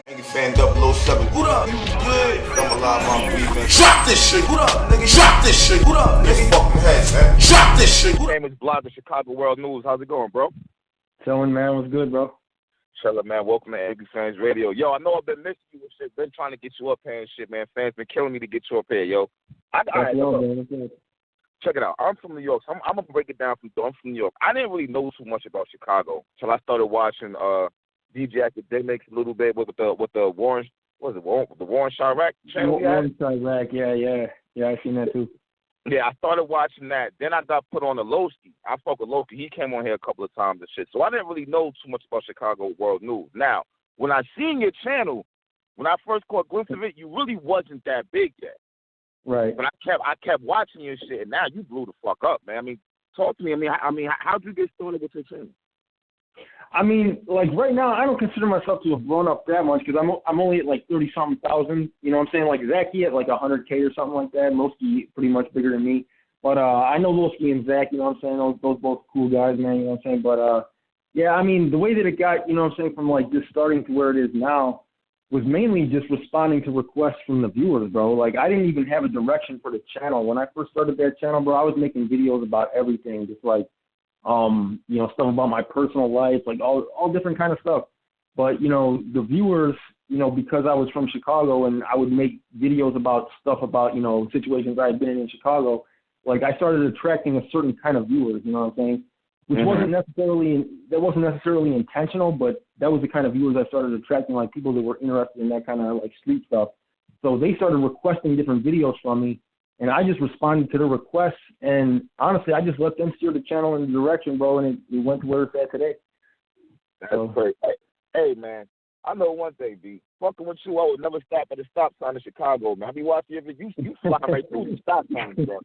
Nigga fan 007. What up? You good? I'm alive, I'm breathing. Drop this shit. What up, nigga? Drop this shit. What up, nigga? Fucking head, man. Drop this shit. Famous blog, the Chicago World News. How's it going, bro? Chillin', man. What's good, bro? Chillin', man. Welcome to AB Fans Radio. Yo, I know I've been missing you and shit. Been trying to get you up here and shit, man. Fans been killing me to get you up here, yo. Check it out. I'm from New York, so I'm gonna break it down I'm from New York. I didn't really know too much about Chicago till I started watching DJ Academics a little bit with the Warren, what was it, the Warren Chirac channel? Warren Chirac, yeah, I seen that too. Yeah, I started watching that. Then I got put on to Lowski. I spoke with Lowski. He came on here a couple of times and shit. So I didn't really know too much about Chicago World News. Now, when I seen your channel, when I first caught a glimpse of it, you really wasn't that big yet. Right. But I kept watching your shit, and now you blew the fuck up, man. I mean, talk to me. I mean, how'd you get started with your channel? I mean, like right now, I don't consider myself to have blown up that much because I'm only at like 30-something thousand. You know what I'm saying? Like Zachy at like 100K or something like that. Lowski pretty much bigger than me. But I know Lowski and Zach, you know what I'm saying? Those both cool guys, man, you know what I'm saying? But yeah, I mean, the way that it got, you know what I'm saying, from like just starting to where it is now was mainly just responding to requests from the viewers, bro. Like I didn't even have a direction for the channel. When I first started that channel, bro, I was making videos about everything, just like you know, stuff about my personal life, like all different kind of stuff. But, you know, the viewers, you know, because I was from Chicago and I would make videos about stuff about, you know, situations I had been in Chicago, like I started attracting a certain kind of viewers, you know what I'm saying? Which wasn't necessarily intentional, but that was the kind of viewers I started attracting, like people that were interested in that kind of like street stuff. So they started requesting different videos from me, and I just responded to the requests, and honestly, I just let them steer the channel in the direction, bro, and it went to where it's at today. That's great. Hey, man, I know one thing, B. Fucking with you, I would never stop at a stop sign in Chicago, man. I be watching you. You fly right through the stop signs, bro.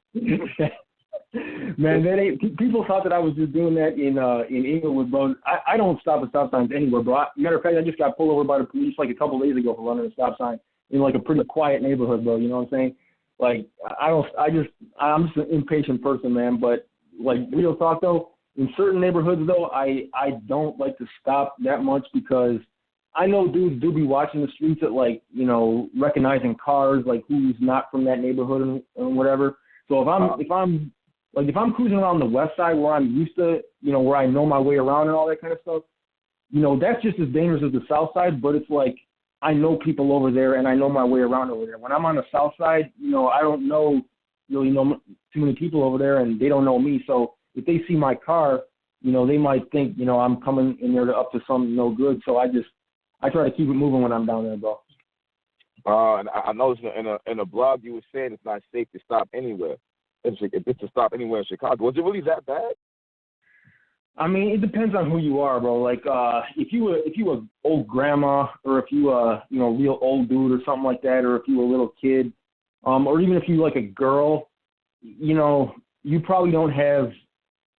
Man, that ain't. People thought that I was just doing that in Inglewood, bro. I don't stop at stop signs anywhere, bro. Matter of fact, I just got pulled over by the police like a couple days ago for running a stop sign in like a pretty quiet neighborhood, bro. You know what I'm saying? Like I'm just an impatient person, man. But like real talk though, in certain neighborhoods though, I don't like to stop that much because I know dudes do be watching the streets at like, you know, recognizing cars, like who's not from that neighborhood and whatever. So if I'm cruising around the west side where I'm used to, you know, where I know my way around and all that kind of stuff, you know, that's just as dangerous as the south side, but it's like I know people over there and I know my way around over there. When I'm on the south side, you know, I don't really know too many people over there and they don't know me. So if they see my car, you know, they might think, you know, I'm coming in there up to some no good. So I try to keep it moving when I'm down there, bro. And I noticed in a blog you were saying it's not safe to stop anywhere. If it's to stop anywhere in Chicago, was it really that bad? I mean, it depends on who you are, bro. Like, if you were old grandma, or if you you know, real old dude or something like that, or if you were a little kid, or even if you like a girl, you know, you probably don't have,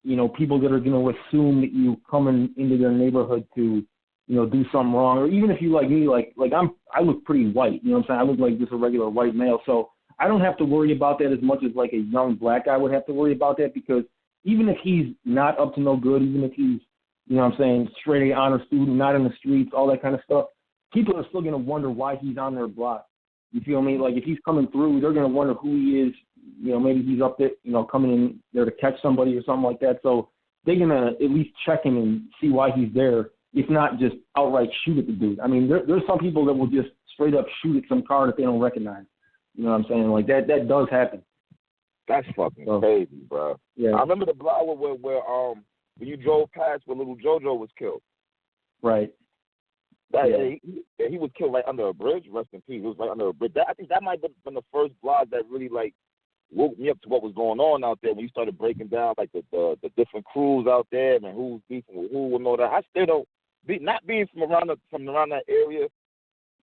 you know, people that are going to assume that you coming into their neighborhood to, you know, do something wrong. Or even if you like me, like I look pretty white, you know what I'm saying? I look like just a regular white male, so I don't have to worry about that as much as like a young black guy would have to worry about that, because even if he's not up to no good, even if he's, you know what I'm saying, straight A honor student, not in the streets, all that kind of stuff, people are still going to wonder why he's on their block. You feel me? Like if he's coming through, they're going to wonder who he is. You know, maybe he's up there, you know, coming in there to catch somebody or something like that. So they're going to at least check him and see why he's there, if not just outright shoot at the dude. I mean, there's some people that will just straight up shoot at some car that they don't recognize. You know what I'm saying? Like that does happen. That's fucking crazy, bro. Yeah. I remember the blog where when you drove past where little Jojo was killed. Right. He was killed right under a bridge. Rest in peace. It was right under a bridge. I think that might have been the first blog that really like woke me up to what was going on out there when you started breaking down like the different crews out there and who's beefing with who and all that. I still don't not being from around that area.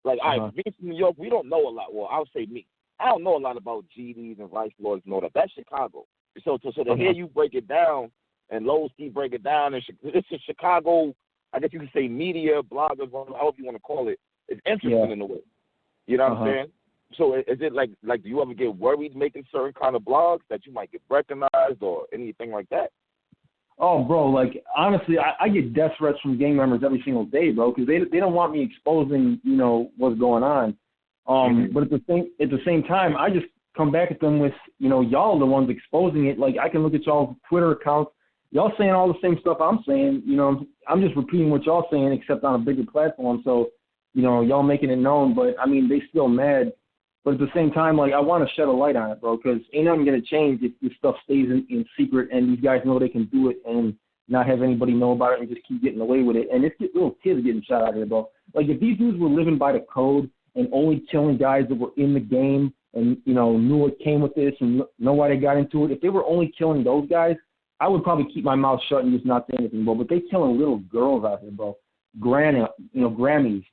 Like being from New York, we don't know a lot. Well, I'll say me. I don't know a lot about GDs and vice lords and all that. That's Chicago. So to hear you break it down and Lowski break it down, and it's a Chicago, I guess you could say media, bloggers, however you want to call it, it's interesting in a way. You know what I'm saying? So is it like do you ever get worried making certain kind of blogs that you might get recognized or anything like that? Oh, bro, like, honestly, I get death threats from gang members every single day, bro, because they don't want me exposing, you know, what's going on. But at the same time, I just come back at them with, you know, y'all are the ones exposing it. Like, I can look at y'all's Twitter accounts. Y'all saying all the same stuff I'm saying. You know, I'm just repeating what y'all saying, except on a bigger platform. So, you know, y'all making it known. But, I mean, they still mad. But at the same time, like, I want to shed a light on it, bro, because ain't nothing going to change if this stuff stays in secret and these guys know they can do it and not have anybody know about it and just keep getting away with it. And it's little kids getting shot out of here, bro. Like, if these dudes were living by the code and only killing guys that were in the game and, you know, knew what came with this and know why they got into it, if they were only killing those guys, I would probably keep my mouth shut and just not say anything, bro. But they killing little girls out here, bro. Grammys.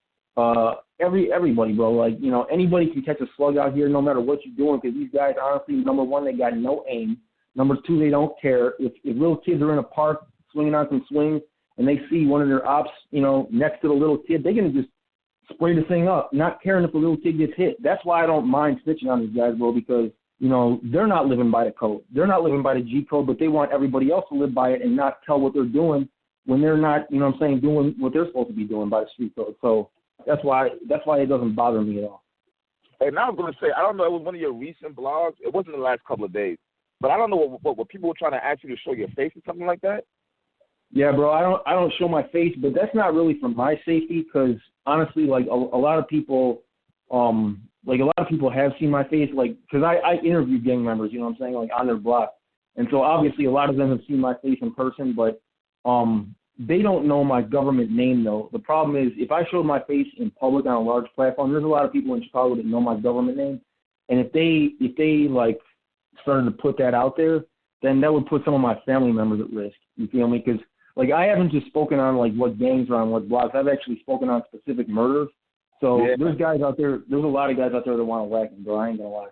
Everybody, bro. Like, you know, anybody can catch a slug out here no matter what you're doing because these guys, honestly, number one, they got no aim. Number two, they don't care. If little kids are in a park swinging on some swings and they see one of their ops, you know, next to the little kid, they're going to just spray the thing up, not caring if the little kid gets hit. That's why I don't mind snitching on these guys, bro, because, you know, they're not living by the code. They're not living by the G code, but they want everybody else to live by it and not tell what they're doing when they're not, you know what I'm saying, doing what they're supposed to be doing by the street code. So that's why it doesn't bother me at all. And I was going to say, I don't know, it was one of your recent blogs. It wasn't the last couple of days. But I don't know what people were trying to ask you to show your face or something like that. Yeah, bro, I don't show my face, but that's not really for my safety because, honestly, like, a lot of people have seen my face, like, because I interview gang members, you know what I'm saying, like, on their block. And so, obviously, a lot of them have seen my face in person, but they don't know my government name, though. The problem is, if I showed my face in public on a large platform, there's a lot of people in Chicago that know my government name. And if they like, started to put that out there, then that would put some of my family members at risk. You feel me? Because, like, I haven't just spoken on, like, what gangs are on what blocks. I've actually spoken on specific murders. So there's guys out there, there's a lot of guys out there that want to whack me, bro. I ain't going to lie.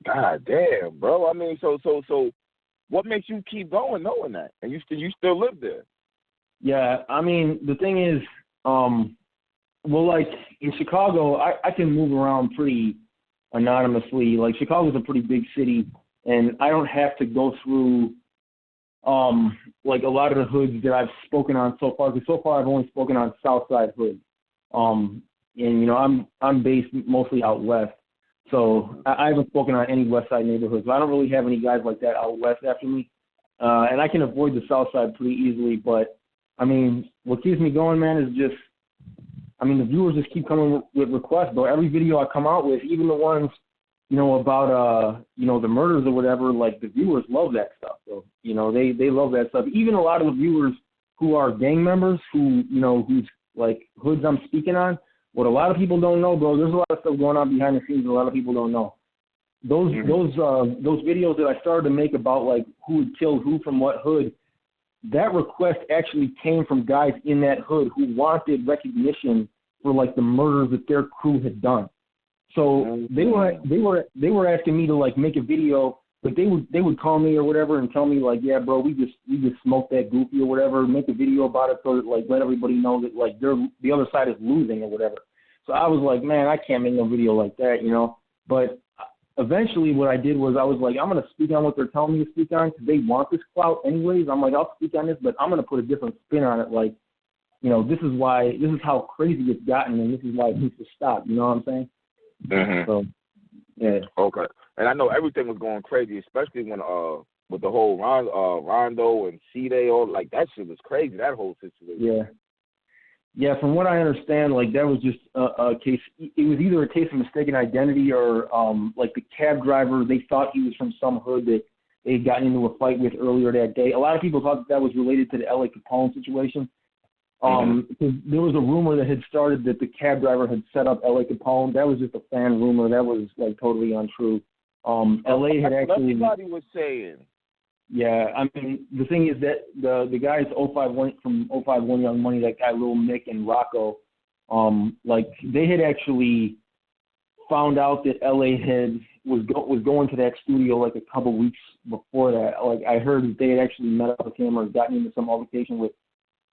God damn, bro. I mean, so what makes you keep going knowing that? And you still live there? Yeah, I mean, the thing is, well, like, in Chicago, I can move around pretty anonymously. Like, Chicago's a pretty big city, and I don't have to go through, like, a lot of the hoods that I've spoken on so far, because so far I've only spoken on Southside hoods. And, you know, I'm based mostly out west, so I haven't spoken on any west side neighborhoods. So I don't really have any guys like that out west after me. And I can avoid the south side pretty easily, but I mean, what keeps me going, man, is just, I mean, the viewers just keep coming with requests, bro. Every video I come out with, even the ones, you know, about, you know, the murders or whatever, like, the viewers love that stuff. So, you know, they love that stuff. Even a lot of the viewers who are gang members who, you know, who's, like, hoods I'm speaking on, what a lot of people don't know, bro, there's a lot of stuff going on behind the scenes that a lot of people don't know. Those videos that I started to make about, like, who had killed who from what hood, that request actually came from guys in that hood who wanted recognition for, like, the murders that their crew had done. So they were asking me to, like, make a video, but they would call me or whatever and tell me, like, yeah, bro, we just smoked that goofy or whatever, make a video about it so that, like, let everybody know that, like, the other side is losing or whatever. So I was like, man, I can't make no video like that, you know. But eventually what I did was I was like, I'm going to speak on what they're telling me to speak on because they want this clout anyways. I'm like, I'll speak on this, but I'm going to put a different spin on it. Like, you know, this is how crazy it's gotten, and this is why it needs to stop. You know what I'm saying? Mm-hmm. So, yeah. Okay. And I know everything was going crazy, especially when with the whole Rondo and C-Day, all, like, that shit was crazy, that whole situation. Yeah. Yeah, from what I understand, like, that was just a case. It was either a case of mistaken identity or, like, the cab driver, they thought he was from some hood that they had gotten into a fight with earlier that day. A lot of people thought that was related to the L.A. Capone situation. Because there was a rumor that had started that the cab driver had set up L.A. Capone. That was just a fan rumor. That was, like, totally untrue. L.A. had actually... Everybody was saying... Yeah, I mean, the thing is that the guys 051 from 051 Young Money, that guy Lil Mick and Rocco, like, they had actually found out that LA was going to that studio like a couple weeks before that. Like, I heard that they had actually met up with him or gotten into some altercation with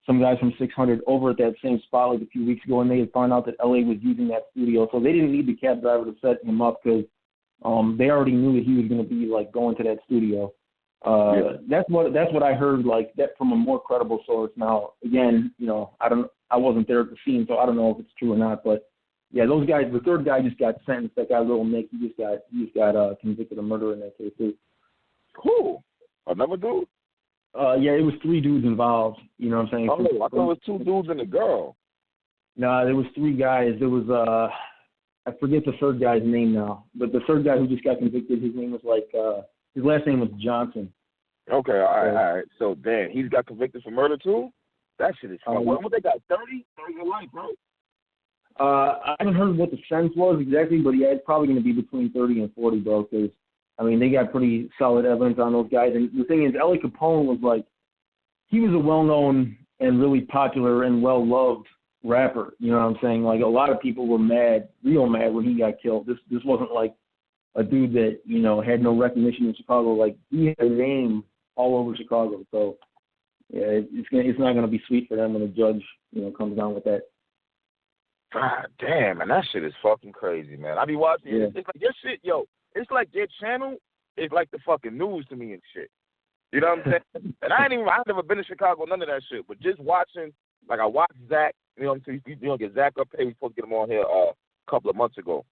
some guys from 600 over at that same spot like a few weeks ago, and they had found out that LA was using that studio, so they didn't need the cab driver to set him up because they already knew that he was going to be, like, going to that studio. That's what I heard, like that from a more credible source. Now, again, I wasn't there at the scene, so I don't know if it's true or not. But yeah, those guys. The third guy just got sentenced. That guy, Little Nick, he just got convicted of murder in that case too. Cool. Another dude? Yeah, it was 3 dudes involved. You know what I'm saying? Oh, I thought it was 2 dudes and a girl. No, there was 3 guys. There was I forget the third guy's name now, but the third guy who just got convicted, his name was his last name was Johnson. Okay, all right. So, damn, he's got convicted for murder too? That shit is fun. What they got, 30? 30 to life, bro? I haven't heard what the sentence was exactly, but yeah, it's probably going to be between 30 and 40, bro, because, I mean, they got pretty solid evidence on those guys. And the thing is, Al Capone was he was a well-known and really popular and well-loved rapper. You know what I'm saying? Like, a lot of people were mad, real mad when he got killed. This wasn't like a dude that, had no recognition in Chicago. Like, he had a name all over Chicago. So, yeah, it's not going to be sweet for them when the judge, comes down with that. God damn, man, that shit is fucking crazy, man. I be watching it. It's like your shit, it's like your channel is like the fucking news to me and shit. You know what I'm saying? And I've never been to Chicago, none of that shit. But just watching, like I watched Zach, you know what I'm saying? You don't get Zach up here. We supposed to get him on here a couple of months ago.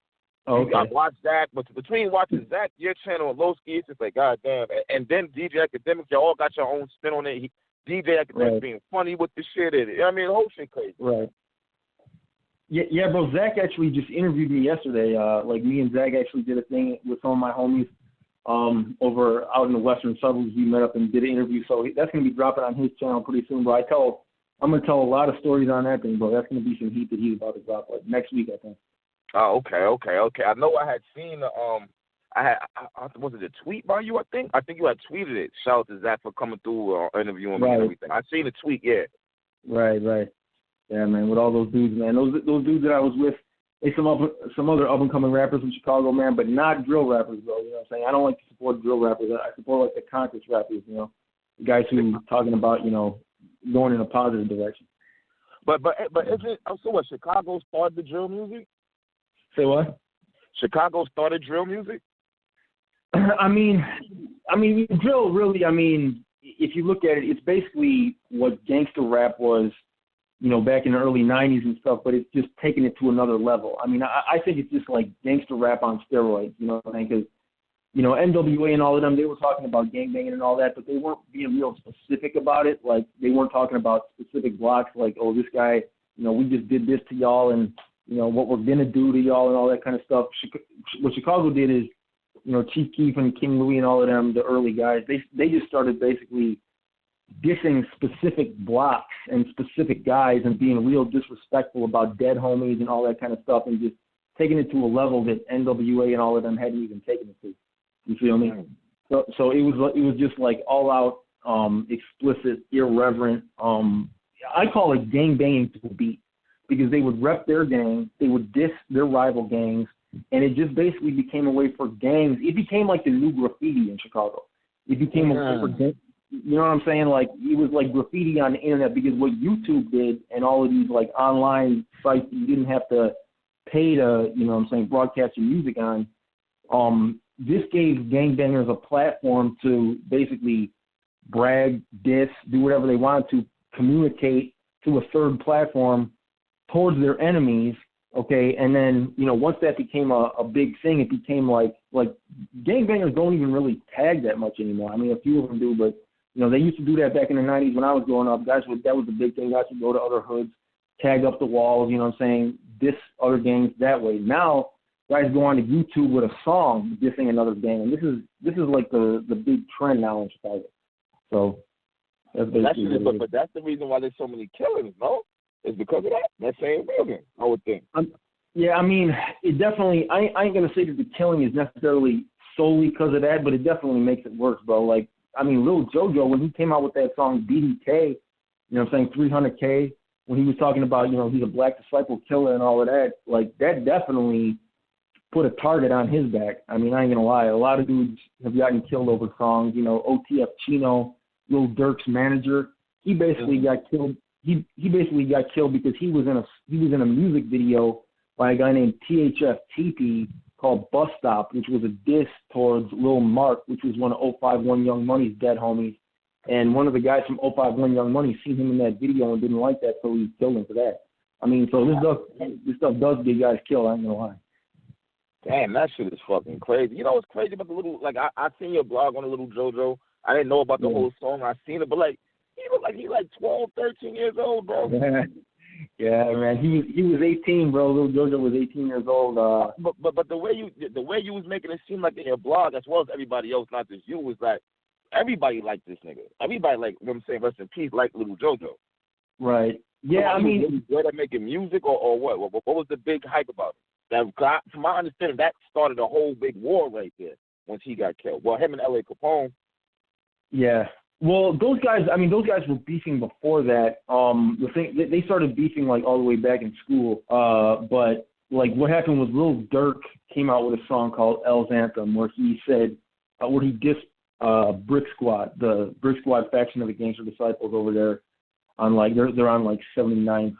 Okay. I watched Zach, but between watching Zach, your channel, and Lowski, it's just like, God damn. And then DJ Academic, y'all all got your own spin on it. DJ Academic being funny with the shit in it. You know what I mean? The whole shit crazy. Right. Yeah, bro. Zach actually just interviewed me yesterday. Me and Zach actually did a thing with some of my homies over out in the western suburbs. We met up and did an interview. So that's going to be dropping on his channel pretty soon. But I'm going to tell a lot of stories on that thing, bro. That's going to be some heat that he's about to drop next week, I think. Oh, okay. I know I had seen was it a tweet by you? I think you had tweeted it. Shout out to Zach for coming through interviewing me and everything. I seen the tweet, yeah. Right. Yeah, man, with all those dudes, man. Those dudes that I was with, they some other up-and-coming rappers from Chicago, man, but not drill rappers, bro. You know what I'm saying? I don't like to support drill rappers. I support, the conscious rappers, the guys who talking about, going in a positive direction. But is it, so what, Chicago started the drill music? Say what? Chicago started drill music? I mean, drill really, if you look at it, it's basically what gangster rap was, back in the early 90s and stuff, but it's just taking it to another level. I think it's just like gangster rap on steroids, you know what I mean? Because, NWA and all of them, they were talking about gangbanging and all that, but they weren't being real specific about it. Like, they weren't talking about specific blocks like, oh, this guy, we just did this to y'all and, what we're going to do to y'all and all that kind of stuff. What Chicago did is, Chief Keef and King Louie and all of them, the early guys, they just started basically dissing specific blocks and specific guys and being real disrespectful about dead homies and all that kind of stuff and just taking it to a level that NWA and all of them hadn't even taken it to. You feel me? So it was just like all out explicit, irreverent. I call it gang banging to a beat because they would rep their gang, they would diss their rival gangs, and it just basically became a way for gangs. It became like the new graffiti in Chicago. It became a way for gangs. You know what I'm saying? Like, it was like graffiti on the internet because what YouTube did and all of these, like, online sites you didn't have to pay to, broadcast your music on, this gave gangbangers a platform to basically brag, diss, do whatever they wanted to, communicate to a third platform towards their enemies, okay? And then, once that became a big thing, it became like gangbangers don't even really tag that much anymore. A few of them do, but they used to do that back in the 90s when I was growing up. That was the big thing. Guys would go to other hoods, tag up the walls, diss other gangs that way. Now, guys go on to YouTube with a song dissing another gang. And this is like the big trend now in Chicago. So that's basically but that's the reason why there's so many killings, no? It's because of that same reason, I would think. Yeah, it definitely, I ain't going to say that the killing is necessarily solely because of that, but it definitely makes it worse, bro. Like, Lil Jojo, when he came out with that song BDK, 300K, when he was talking about, he's a black disciple killer and all of that, like, that definitely put a target on his back. I ain't going to lie. A lot of dudes have gotten killed over songs. OTF Chino, Lil Durk's manager, he basically got killed. He basically got killed because he was in a music video by a guy named THF TP called Bus Stop, which was a diss towards Lil Mark, which was one of 051 Young Money's dead homies. And one of the guys from 051 Young Money seen him in that video and didn't like that, so he killed him for that. I mean, so this stuff does get guys killed, I ain't gonna lie. Damn, that shit is fucking crazy. You know what's crazy about the little, like, I seen your blog on the little JoJo. I didn't know about the whole song. I seen it, but, like, he look like he's like 12, 13 years old, bro. Yeah, man. He was 18, bro. Little JoJo was 18 years old. But the way you was making it seem like in your blog, as well as everybody else, not just you, was like everybody liked this nigga. Everybody, like, you know what I'm saying, rest in peace, like Little JoJo. Right. Yeah, I mean, really good at making music, or what? What was the big hype about it? That, from my understanding, that started a whole big war right there once he got killed. Well, him and L.A. Capone. Yeah. Well, those guys were beefing before that. The thing, they started beefing like all the way back in school. But like what happened was Lil Durk came out with a song called L's Anthem, where he said, where he dissed Brick Squad, the Brick Squad faction of the Gangster Disciples over there on like they're on like 79th,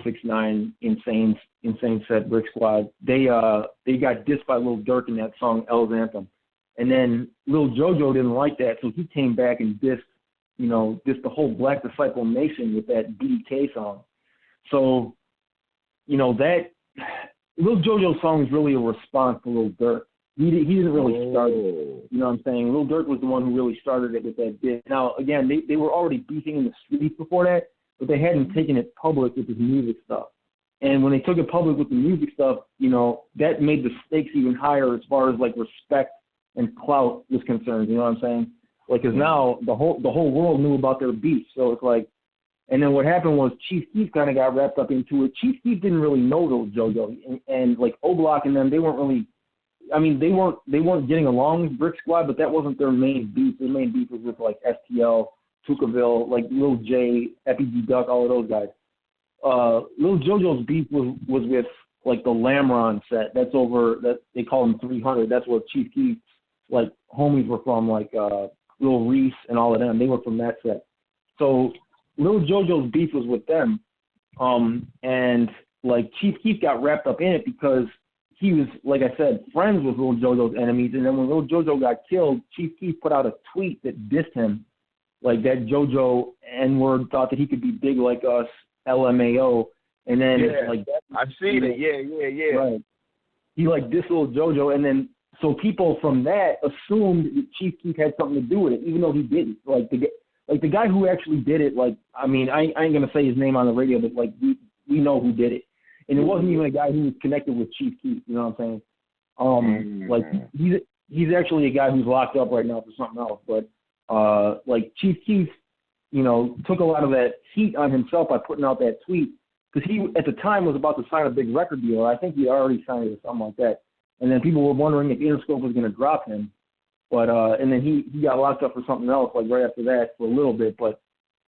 069 Insane Set Brick Squad. They got dissed by Lil Durk in that song L's Anthem. And then Lil JoJo didn't like that, so he came back and dissed the whole Black Disciple Nation with that BDK song. So, that Lil JoJo song is really a response to Lil Durk. He didn't really start it. You know what I'm saying? Lil Durk was the one who really started it with that diss. Now, again, they were already beefing in the streets before that, but they hadn't taken it public with his music stuff. And when they took it public with the music stuff, that made the stakes even higher as far as like respect and clout was concerned, you know what I'm saying? Like, because now the whole world knew about their beef, so it's like, and then what happened was Chief Keef kind of got wrapped up into it. Chief Keef didn't really know Lil JoJo, and like O-Block and them, they weren't really, I mean, they weren't getting along with Brick Squad, but that wasn't their main beef. Their main beef was with like STL, Tukaville, like Lil J, Epi G Duck, all of those guys. Lil JoJo's beef was with like the Lamron set. That's over. That they call him 300. That's where Chief Keef like homies were from, like Lil Reese and all of them. They were from that set. So Lil JoJo's beef was with them, and like Chief Keef got wrapped up in it because he was, like I said, friends with Lil JoJo's enemies. And then when Lil JoJo got killed, Chief Keef put out a tweet that dissed him, like that JoJo N-word thought that he could be big like us, LMAO. And then like I've seen it. Yeah. Right. He like dissed Lil JoJo, and then so people from that assumed that Chief Keef had something to do with it, even though he didn't. Like the guy who actually did it, like, I mean, I ain't gonna say his name on the radio, but like we know who did it, and it wasn't even a guy who was connected with Chief Keef. You know what I'm saying? Like he's actually a guy who's locked up right now for something else. But like Chief Keef, took a lot of that heat on himself by putting out that tweet, because he at the time was about to sign a big record deal. I think he already signed it or something like that. And then people were wondering if Interscope was going to drop him. But and then he got locked up for something else, like right after that for a little bit. But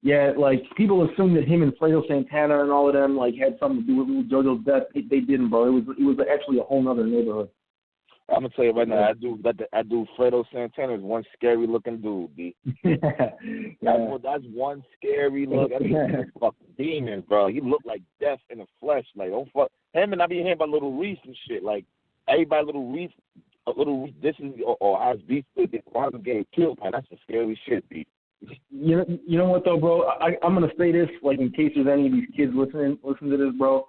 yeah, like people assumed that him and Fredo Santana and all of them like had something to do with Lil JoJo's death. They didn't, bro. It was actually a whole nother neighborhood. I'm gonna tell you right now, I do Fredo Santana is one scary looking dude, B. That's one scary look. That nigga's a fucking demon, bro. He looked like death in the flesh. Like, don't fuck him. And I be hearing about Little Reese and shit. Like, everybody Little Reese, this is or as Beast while I'm getting killed, man. That's some scary shit, B. You know what though, bro? I'm gonna say this, like, in case there's any of these kids listen to this, bro.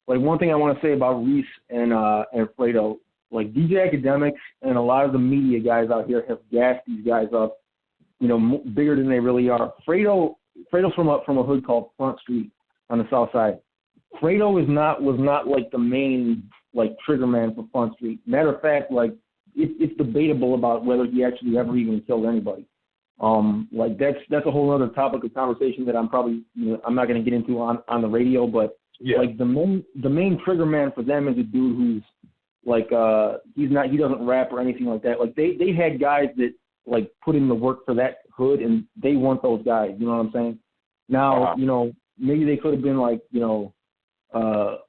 Like, one thing I want to say about Reese and Fredo, like DJ Academics and a lot of the media guys out here have gassed these guys up, bigger than they really are. Fredo's from a hood called Front Street on the south side. Fredo was not like the main like trigger man for Front Street. Matter of fact, like it's debatable about whether he actually ever even killed anybody. Like that's a whole other topic of conversation that I'm probably I'm not going to get into on the radio. But like the main trigger man for them is a dude who's like he doesn't rap or anything like that. Like they had guys that like put in the work for that hood, and they weren't those guys. You know what I'm saying? Now maybe they could have been like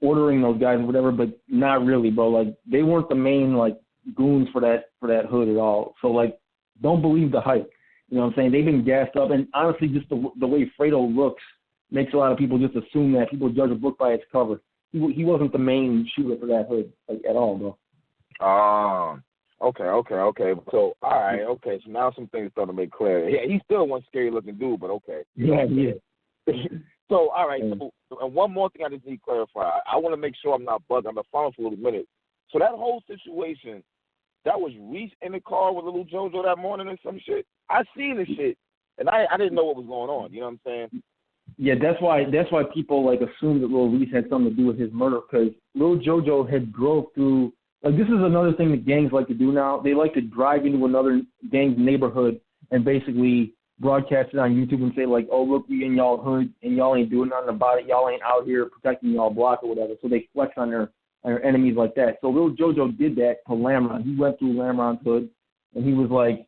ordering those guys and whatever, but not really, bro. Like they weren't the main like goons for that hood at all. So like don't believe the hype. You know what I'm saying? They've been gassed up, and honestly, just the way Fredo looks makes a lot of people just assume that people judge a book by its cover. He wasn't the main shooter for that hood like at all, bro. Okay. So, all right, okay. So now some things starting to make clear. Yeah, he's still one scary looking dude, but okay. Yeah, yeah. So, all right. So, and one more thing I just need to clarify. I want to make sure I'm not bugging. I'm going to follow for a little minute. So that whole situation, that was Reese in the car with little JoJo that morning and some shit. I seen the shit, and I didn't know what was going on. You know what I'm saying? Yeah, that's why people like assumed that Lil Reese had something to do with his murder, because Lil JoJo had drove through. Like, this is another thing that gangs like to do now. They like to drive into another gang's neighborhood and basically broadcast it on YouTube and say, like, oh, look, we in y'all hood and y'all ain't doing nothing about it. Y'all ain't out here protecting y'all block or whatever. So they flex on their enemies like that. So Lil JoJo did that to Lamron. He went through Lamron's hood and he was like,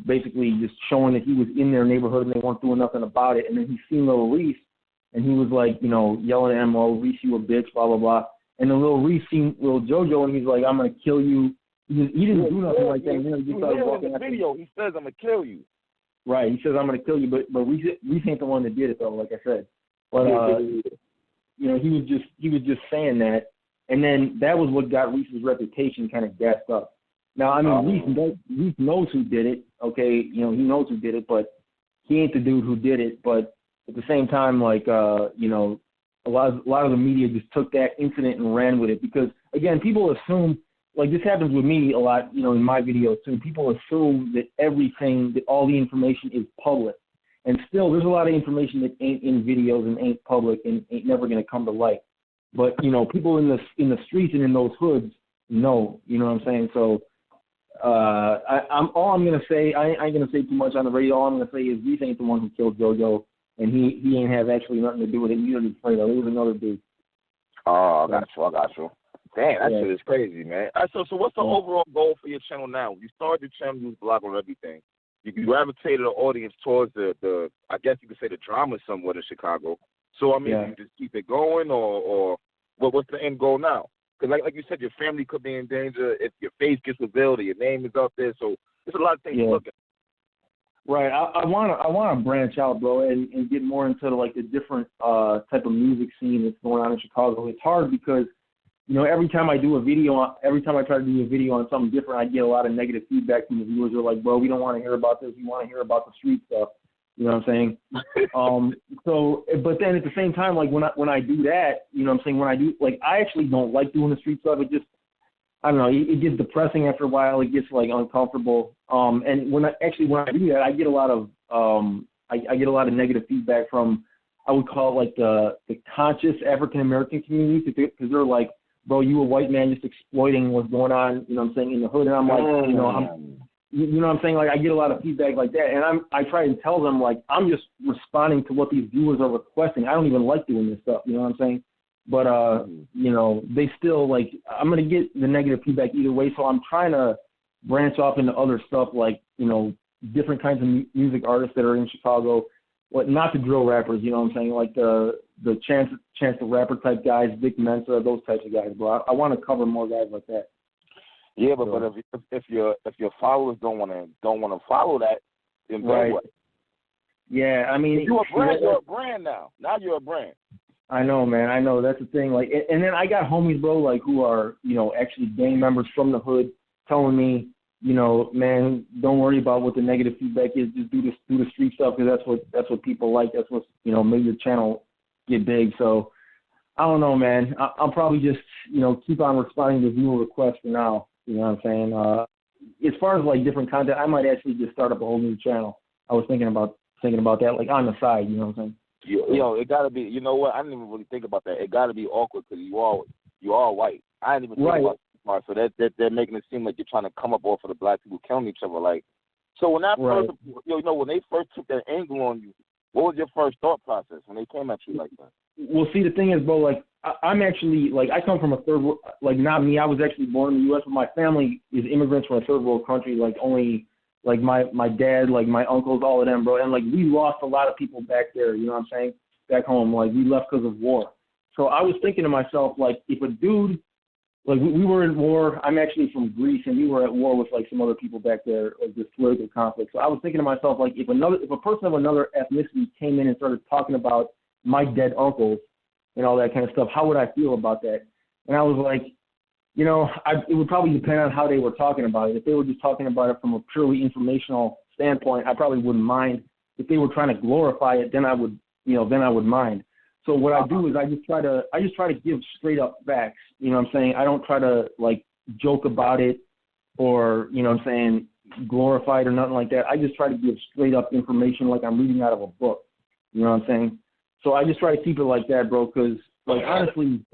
basically just showing that he was in their neighborhood and they weren't doing nothing about it. And then he seen Lil Reese and he was like, you know, yelling at him, oh, Reese, you a bitch, blah, blah, blah. And then Lil Reese seen Lil JoJo and he's like, I'm going to kill you. He didn't do nothing like that. You know, he just started walking in the video, he says, I'm going to kill you. Right. He says, I'm going to kill you. But Reese ain't the one that did it, though, like I said. But, you know, he was just saying that. And then that was what got Reese's reputation kind of gassed up. Now, I mean, Reese knows who did it, okay? You know, he knows who did it, but he ain't the dude who did it. But at the same time, like, you know, a lot of the media just took that incident and ran with it because, again, people assume, like this happens with me a lot, you know, in my videos too. People assume that everything, that all the information is public. And still, there's a lot of information that ain't in videos and ain't public and ain't never going to come to light. But, you know, people in the streets and in those hoods know, you know what I'm saying? So all I'm going to say, I ain't going to say too much on the radio. All I'm going to say is Reese ain't the one who killed JoJo. And he ain't have actually nothing to do with it. Neither did Fredo. It was another dude. Oh, I got you. Damn, that shit is crazy, man. All right, so what's the overall goal for your channel now? You started the channel, you was blogging on everything. You gravitated the audience towards the I guess you could say the drama somewhat in Chicago. So, I mean, you just keep it going or what's the end goal now? Because like you said, your family could be in danger if your face gets revealed or your name is out there. So there's a lot of things to look at. Right. I want to branch out, bro, and get more into the different type of music scene that's going on in Chicago. It's hard because, you know, every time I try to do a video on something different, I get a lot of negative feedback from the viewers. They're like, bro, we don't want to hear about this. We want to hear about the street stuff. You know what I'm saying? So, but then at the same time, like when I do that, you know what I'm saying? When I do, like, I actually don't like doing the street stuff. It just, I don't know, it gets depressing after a while. It gets like uncomfortable. And when I do that, I get a lot of I get a lot of negative feedback from, I would call it like the conscious African American community, because they're like, bro, you a white man just exploiting what's going on, you know what I'm saying, in the hood. And I'm like, you know what I'm saying? Like, I get a lot of feedback like that, and I try to tell them, like, I'm just responding to what these viewers are requesting. I don't even like doing this stuff, you know what I'm saying? But, you know, they still, like, I'm going to get the negative feedback either way, so I'm trying to branch off into other stuff, like, you know, different kinds of music artists that are in Chicago, not the drill rappers, you know what I'm saying, like the Chance the Rapper type guys, Vic Mensa, those types of guys, bro. I want to cover more guys like that. Yeah, but if your followers don't want to follow that, then what? Yeah, I mean, you're a brand now. Now you're a brand. I know, man. I know, that's the thing. Like, and then I got homies, bro, like who are, you know, actually gang members from the hood, telling me, you know, man, don't worry about what the negative feedback is. Just do the street stuff, because that's what people like. That's what, you know, made your channel get big. So I don't know, man. I'll probably just, you know, keep on responding to viewer requests for now. You know what I'm saying? As far as like different content, I might actually just start up a whole new channel. I was thinking about that, like on the side. You know what I'm saying? You know, it gotta be. You know what? I didn't even really think about that. It gotta be awkward because you all white. I didn't even think about that. So that they're making it seem like you're trying to come up off of the black people killing each other. Like, so when that first, you know, when they first took that angle on you, what was your first thought process when they came at you like that? Well, see, the thing is, bro, like, I'm actually, like, I come from a third world, like, not me, I was actually born in the U.S., but my family is immigrants from a third world country, like, only, like, my dad, like, my uncles, all of them, bro, and, like, we lost a lot of people back there, you know what I'm saying, back home, like, we left because of war. So I was thinking to myself, like, if a dude, like, we were in war, I'm actually from Greece, and we were at war with, like, some other people back there, like, this political conflict. So I was thinking to myself, like, if a person of another ethnicity came in and started talking about my dead uncles and all that kind of stuff, how would I feel about that? And I was like, it would probably depend on how they were talking about it. If they were just talking about it from a purely informational standpoint, I probably wouldn't mind. If they were trying to glorify it, then I would mind. So what I do is I just try to give straight up facts. You know what I'm saying? I don't try to like joke about it or, you know what I'm saying, glorify it or nothing like that. I just try to give straight up information like I'm reading out of a book. You know what I'm saying? So I just try to keep it like that, bro, because, like, honestly,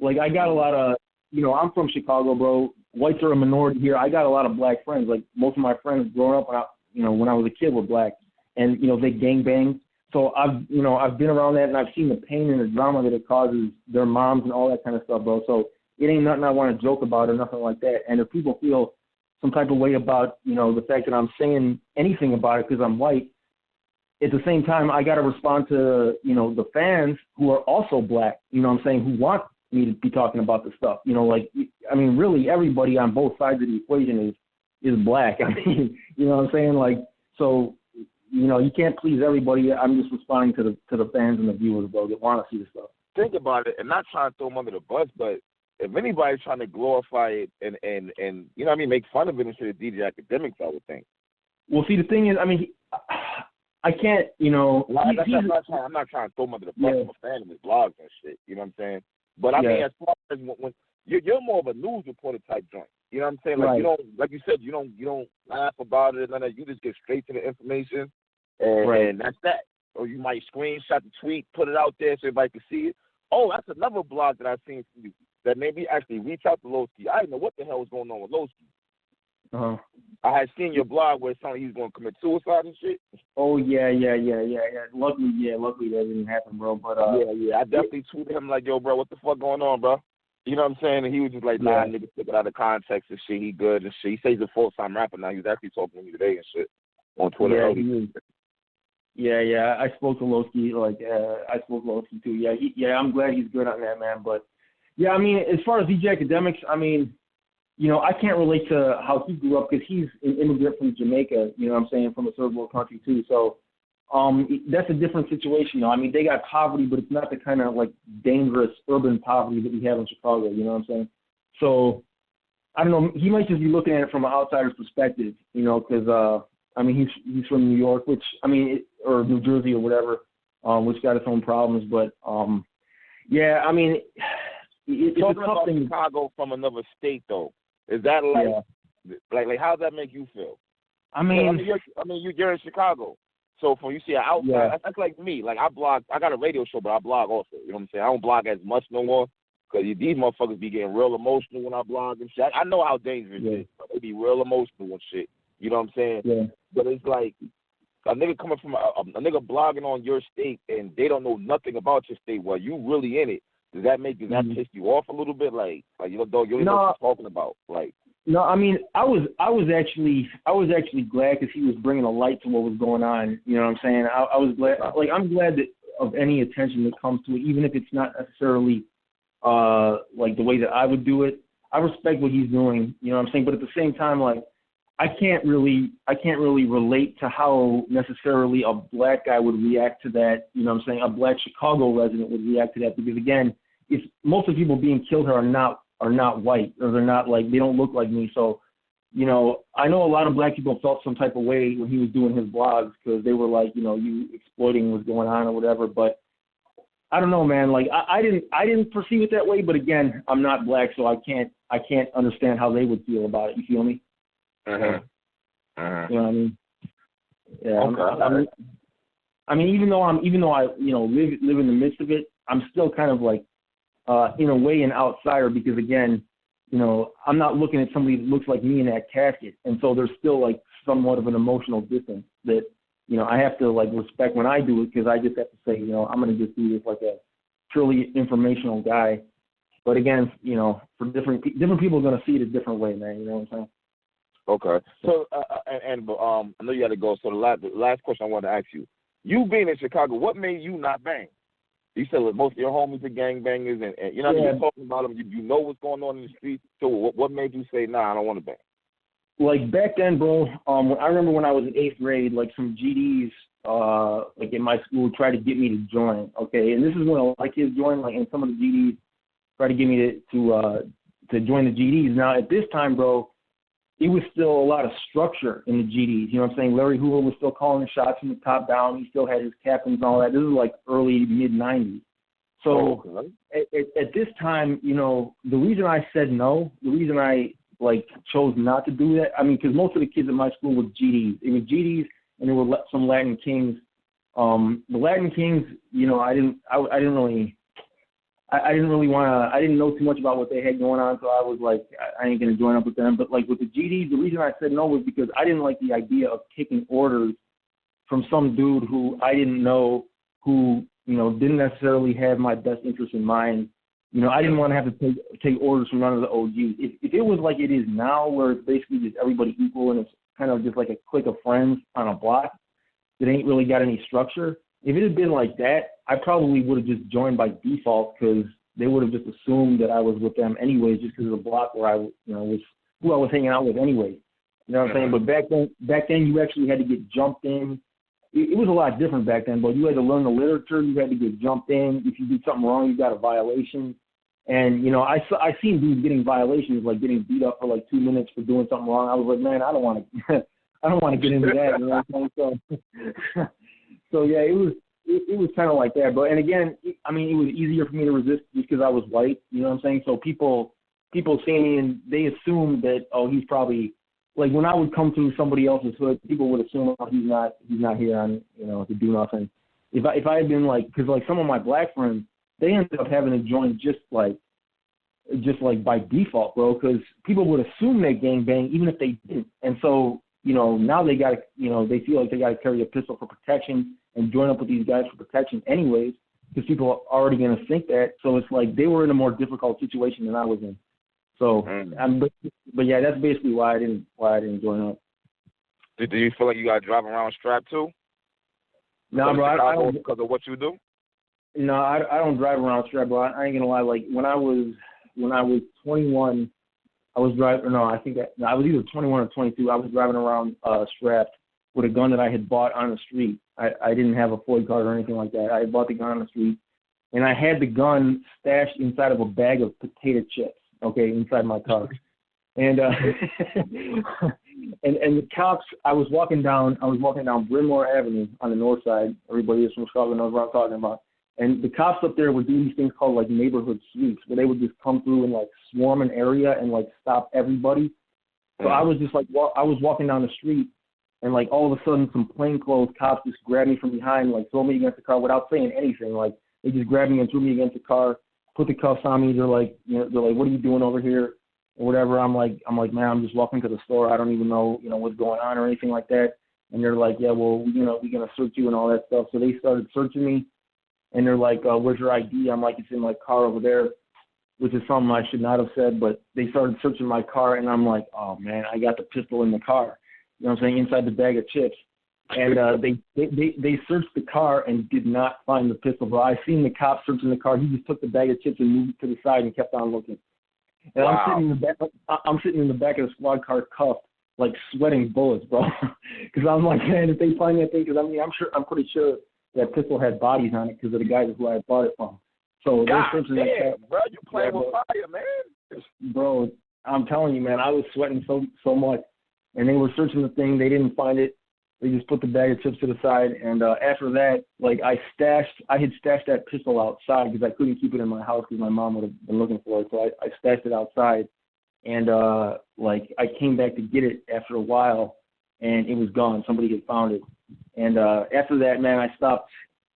like, I got a lot of, I'm from Chicago, bro. Whites are a minority here. I got a lot of black friends. Like, most of my friends growing up, when I was a kid were black. And, they gangbang. So I've been around that, and I've seen the pain and the drama that it causes their moms and all that kind of stuff, bro. So it ain't nothing I want to joke about or nothing like that. And if people feel some type of way about, the fact that I'm saying anything about it because I'm white, at the same time, I got to respond to, the fans who are also black, who want me to be talking about the stuff. Really everybody on both sides of the equation is black. You know what I'm saying? Like, so, you can't please everybody. I'm just responding to the fans and the viewers, bro, that want to see the stuff. Think about it, and not trying to throw them under the bus, but if anybody's trying to glorify it and make fun of it instead of DJ Academics, I would think. Well, see, the thing is, I can't, I'm not trying to throw him under the bus. I'm a fan of his blogs and shit. You know what I'm saying? But I mean, as far as when you're more of a news reporter type joint. You know what I'm saying? Like, you don't, like you said, you don't laugh about it. None of that. You just get straight to the information, and that's that. Or you might screenshot the tweet, put it out there so everybody can see it. Oh, that's another blog that I've seen from you that made me actually reach out to Lowski. I didn't know what the hell was going on with Lowski. Uh-huh. I had seen your blog where it sounded like he was going to commit suicide and shit. Oh, yeah. Luckily that didn't happen, bro. But I definitely tweeted him like, yo, bro, what the fuck going on, bro? You know what I'm saying? And he was just like, nah, nigga, took it out of context and shit. He good and shit. He says he's a full-time rapper now. He was actually talking to me today and shit on Twitter. Yeah, he is. Yeah. I spoke to Lowski. Too. Yeah, I'm glad he's good on that, man. But, yeah, as far as DJ Academics, I can't relate to how he grew up because he's an immigrant from Jamaica, you know what I'm saying, from a third world country too. So that's a different situation, though. They got poverty, but it's not the kind of, like, dangerous urban poverty that we have in Chicago, you know what I'm saying? So, I don't know. He might just be looking at it from an outsider's perspective, because, he's from New York, or New Jersey or whatever, which got its own problems. But, it's talking a tough about thing. Chicago from another state, though. Is that like how does that make you feel? You're in Chicago, so from you see an outside, that's like me. Like I got a radio show, but I blog also. You know what I'm saying? I don't blog as much no more because these motherfuckers be getting real emotional when I blog and shit. I know how dangerous it is. They be real emotional and shit. You know what I'm saying? Yeah. But it's like a nigga coming from a nigga blogging on your state and they don't know nothing about your state while you really in it. Does that piss you off a little bit? Like you don't know what you're talking about? Like, no, I was actually glad because he was bringing a light to what was going on. You know what I'm saying? I was glad. Like, I'm glad that of any attention that comes to it, even if it's not necessarily like the way that I would do it. I respect what he's doing. You know what I'm saying? But at the same time, like, I can't really relate to how necessarily a black guy would react to that. You know what I'm saying? A black Chicago resident would react to that because, again, if most of the people being killed here are not white, or they're not, like, they don't look like me. So, I know a lot of black people felt some type of way when he was doing his blogs because they were like, you exploiting what's going on or whatever. But I don't know, man. Like, I didn't perceive it that way. But again, I'm not black, so I can't understand how they would feel about it. You feel me? Uh-huh. You know what I mean? Yeah. Okay. Even though I live in the midst of it, I'm still kind of like in a way an outsider because, again, I'm not looking at somebody that looks like me in that casket, and so there's still like somewhat of an emotional distance that I have to like respect when I do it because I just have to say I'm going to just do this like a purely informational guy. But again, for different people are going to see it a different way, man. You know what I'm saying? Okay. So, I know you got to go. So the last question I wanted to ask you: you being in Chicago, what made you not bang? You said most of your homies are gangbangers, and you know what I mean? You're talking about them. You know what's going on in the streets. So what made you say, nah, I don't want to bang? Like back then, bro. I remember when I was in 8th grade, like some GDs, like in my school, tried to get me to join. Okay, and this is when a lot of kids joined, like, and some of the GDs tried to get me join the GDs. Now, at this time, bro, it was still a lot of structure in the GDs. You know what I'm saying? Larry Hoover was still calling the shots from the top down. He still had his captains and all that. This is like early, mid-'90s. So at this time, you know, the reason I said no, the reason I, like, chose not to do that, I mean, because most of the kids at my school were GDs. It was GDs, and there were some Latin Kings. The Latin Kings, you know, I didn't know too much about what they had going on, so I was like, I ain't going to join up with them. But, like, with the GDs, the reason I said no was because I didn't like the idea of taking orders from some dude who I didn't know, who, you know, didn't necessarily have my best interest in mind. You know, I didn't want to have to take orders from none of the OGs. If it was like it is now, where it's basically just everybody equal and it's kind of just like a clique of friends on a block that ain't really got any structure, if it had been like that, I probably would have just joined by default, because they would have just assumed that I was with them anyways, just because of the block where I, you know, was who I was hanging out with anyway. You know what I'm saying? But back then you actually had to get jumped in. It was a lot different back then, but you had to learn the literature. You had to get jumped in. If you did something wrong, you got a violation. And, you know, I seen dudes getting violations, like getting beat up for like 2 minutes for doing something wrong. I was like, man, I don't want to get into that. You know what I'm saying? So yeah, it was kind of like that. But, and again, I mean, it was easier for me to resist just because I was white. You know what I'm saying? So people seeing me, and they assumed that, oh, he's probably, like, when I would come to somebody else's hood, people would assume, oh, he's not here on, you know, to do nothing. If I had been like, because like some of my black friends, they ended up having to join just like by default, bro, because people would assume they gangbang even if they didn't. And so, you know, now they got to, you know, they feel like they got to carry a pistol for protection and join up with these guys for protection anyways, because people are already going to think that. So it's like they were in a more difficult situation than I was in. So, but yeah, that's basically why I didn't join up. Do you feel like you got to drive around strapped too? No, bro, I don't, because of what you do. No, I don't drive around strapped, bro. I ain't gonna lie. Like when I was 21, I was driving. No, I think I was either 21 or 22. I was driving around strapped with a gun that I had bought on the street. I didn't have a Floyd card or anything like that. I had bought the gun on the street, and I had the gun stashed inside of a bag of potato chips. Okay, inside my car, and and the cops. I was walking down Bryn Mawr Avenue on the north side. Everybody is from Chicago knows what I'm talking about. And the cops up there would do these things called like neighborhood sweeps, where they would just come through and like swarm an area and like stop everybody. So I was just like, I was walking down the street, and like all of a sudden some plainclothes cops just grabbed me from behind, like throw me against the car without saying anything. Like they just grabbed me and threw me against the car, put the cuffs on me. They're like, what are you doing over here or whatever. I'm like, man, I'm just walking to the store. I don't even know, what's going on or anything like that. And they're like, yeah, well, we're gonna search you and all that stuff. So they started searching me. And they're like, where's your ID? I'm like, it's in my car over there, which is something I should not have said. But they started searching my car, and I'm like, oh, man, I got the pistol in the car. You know what I'm saying? Inside the bag of chips. And they searched the car and did not find the pistol. But I seen the cop searching the car. He just took the bag of chips and moved it to the side and kept on looking. And wow. I'm sitting in the back of the squad car cuffed, like sweating bullets, bro. Because I'm like, man, if they find that thing, because I'm pretty sure that pistol had bodies on it because of the guys who I bought it from. So God damn, bro, you playing with fire, man. Bro, I'm telling you, man, I was sweating so much. And they were searching the thing. They didn't find it. They just put the bag of chips to the side. And after that, like I had stashed that pistol outside because I couldn't keep it in my house because my mom would have been looking for it. So I stashed it outside. And like I came back to get it after a while, and it was gone. Somebody had found it. And after that, man, I stopped.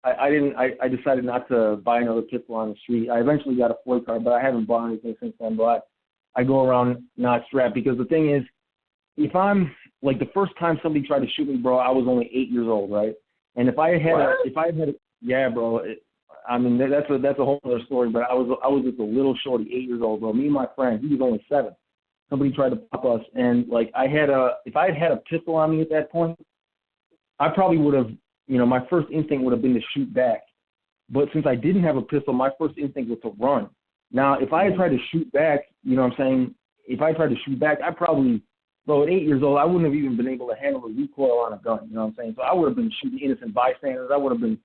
I decided not to buy another pistol on the street. I eventually got a Floyd card, but I haven't bought anything since then. But I go around not strapped because the thing is, if I'm like the first time somebody tried to shoot me, bro, I was only 8 years old, right? And if I had yeah, bro. I mean that's a whole other story. But I was just a little shorty, 8 years old, bro. Me and my friend, he was only 7. Somebody tried to pop us, and like if I had a pistol on me at that point, I probably would have, my first instinct would have been to shoot back. But since I didn't have a pistol, my first instinct was to run. Now, if I had tried to shoot back, you know what I'm saying? If I tried to shoot back, I probably, bro, at 8 years old, I wouldn't have even been able to handle the recoil on a gun, you know what I'm saying? So I would have been shooting innocent bystanders. I would have been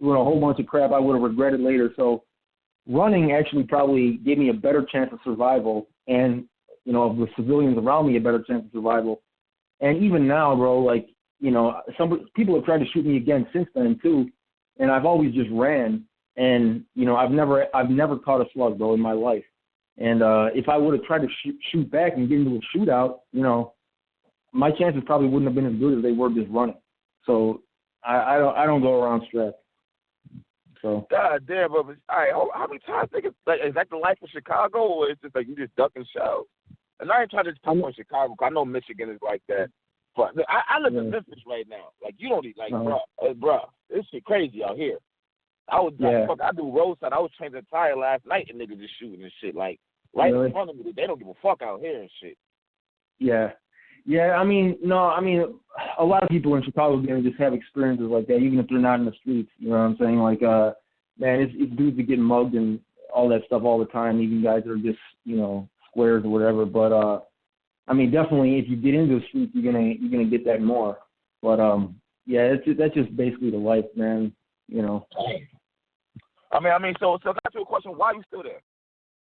doing a whole bunch of crap I would have regretted later. So running actually probably gave me a better chance of survival, and of the civilians around me a better chance of survival. And even now, bro, like some people have tried to shoot me again since then too, and I've always just ran. And I've never caught a slug, bro, in my life. And if I would have tried to shoot back and get into a shootout, my chances probably wouldn't have been as good as they were just running. So I don't go around stressed. So God damn, but all right, how many times is that the life of Chicago, or is it like you just ducking shells? And I ain't trying to just pick on Chicago, because I know Michigan is like that. But I live in Memphis right now. Like, you don't need, like, bruh, this shit crazy out here. I do roadside. I was changing a tire last night and niggas just shooting and shit. Like, in front of me, they don't give a fuck out here and shit. Yeah. Yeah, I mean, a lot of people in Chicago just have experiences like that, even if they're not in the streets. You know what I'm saying? Like, man, it's dudes that get mugged and all that stuff all the time, even guys that are just, squares or whatever. But, I mean, definitely if you get into the streets, you're gonna get that more. But, yeah, that's just basically the life, man, I mean, so I got you a question. Why are you still there?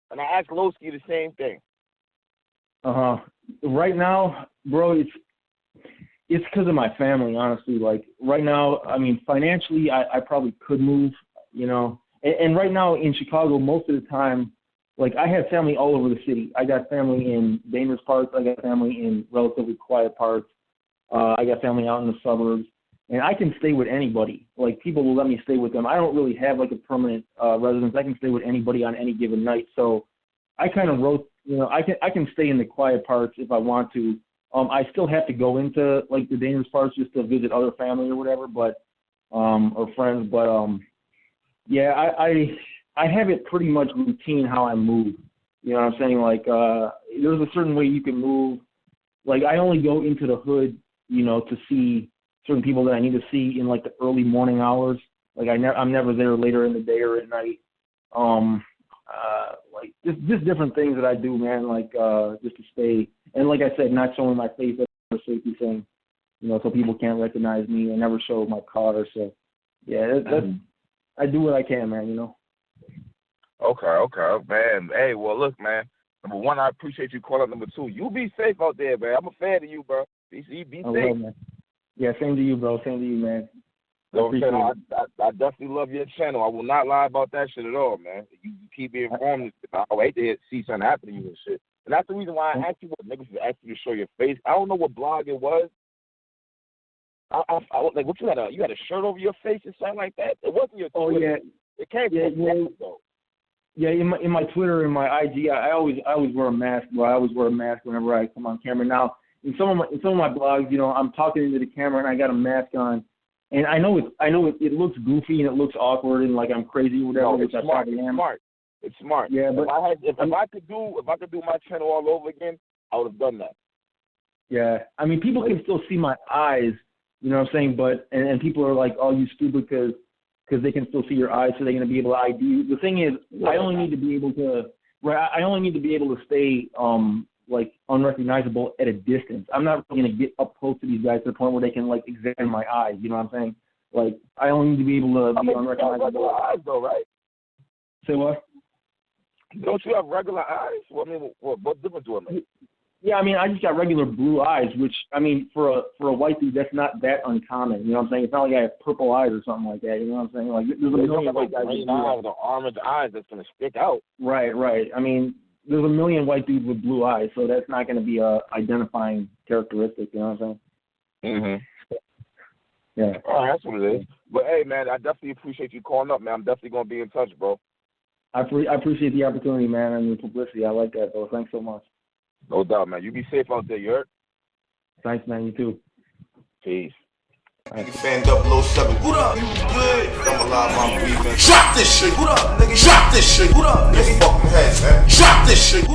And I asked Lowski the same thing. Right now, bro, it's because of my family, honestly. Like, right now, I mean, financially, I probably could move, And right now in Chicago, most of the time, like, I have family all over the city. I got family in dangerous parts. I got family in relatively quiet parts. I got family out in the suburbs. And I can stay with anybody. Like, people will let me stay with them. I don't really have, like, a permanent residence. I can stay with anybody on any given night. So I kind of wrote, I can stay in the quiet parts if I want to. I still have to go into, like, the dangerous parts just to visit other family or whatever, but or friends. But, yeah, I have it pretty much routine how I move. You know what I'm saying? Like, there's a certain way you can move. Like, I only go into the hood, to see certain people that I need to see in, like, the early morning hours. Like, I'm never there later in the day or at night. Like, just different things that I do, man, like, just to stay. And like I said, not showing my face, that's a safety thing, so people can't recognize me. I never show my car. So, yeah, I do what I can, man, Okay, man. Hey, well, look, man. Number one, I appreciate you calling. Number two, you be safe out there, man. I'm a fan of you, bro. Be safe. Well, man. Yeah, same to you, bro. Same to you, man. So, I definitely love your channel. I will not lie about that shit at all, man. You keep me informed. I hate to see something happen to you and shit. And that's the reason why I asked you what niggas was asking you to show your face. I don't know what blog it was. Like, what you had a shirt over your face or something like that? It wasn't your Twitter. Yeah. It came from that, though. Yeah, in my Twitter and my IG, I always wear a mask, bro. I always wear a mask whenever I come on camera. Now, in some of my blogs, I'm talking into the camera and I got a mask on, and I know it looks goofy and it looks awkward and like I'm crazy or whatever. No, it's smart. It's smart. Yeah, but if I could do my channel all over again, I would have done that. Yeah, I mean, people can still see my eyes, you know what I'm saying? But and people are like, "Oh, you stupid," because they can still see your eyes, so they're going to be able to ID you. The thing is, I only need to be able to stay like unrecognizable at a distance. I'm not really going to get up close to these guys to the point where they can like examine my eyes. You know what I'm saying? Like, I only need to be able to be unrecognizable. You have regular eyes, though, right? Say what? Don't you have regular eyes? Well, I mean, what difference do it make? Yeah, I mean, I just got regular blue eyes, which, I mean, for a white dude, that's not that uncommon. You know what I'm saying? It's not like I have purple eyes or something like that. You know what I'm saying? Like, there's a million white guys with blue eyes. The orange eyes that's going to stick out. Right. I mean, there's a million white dudes with blue eyes, so that's not going to be a identifying characteristic. You know what I'm saying? Yeah. Oh, that's what it is. But hey, man, I definitely appreciate you calling up, man. I'm definitely going to be in touch, bro. I appreciate the opportunity, man, and the publicity. I like that, though. Thanks so much. No doubt, man. You be safe out there, you heard? Thanks, man. You too. Peace. Fan 007. What up? You good? I'm alive, I'm breathing. Drop this shit. What up, nigga? Drop this shit. What up, nigga? Fucking head, man. Drop this shit.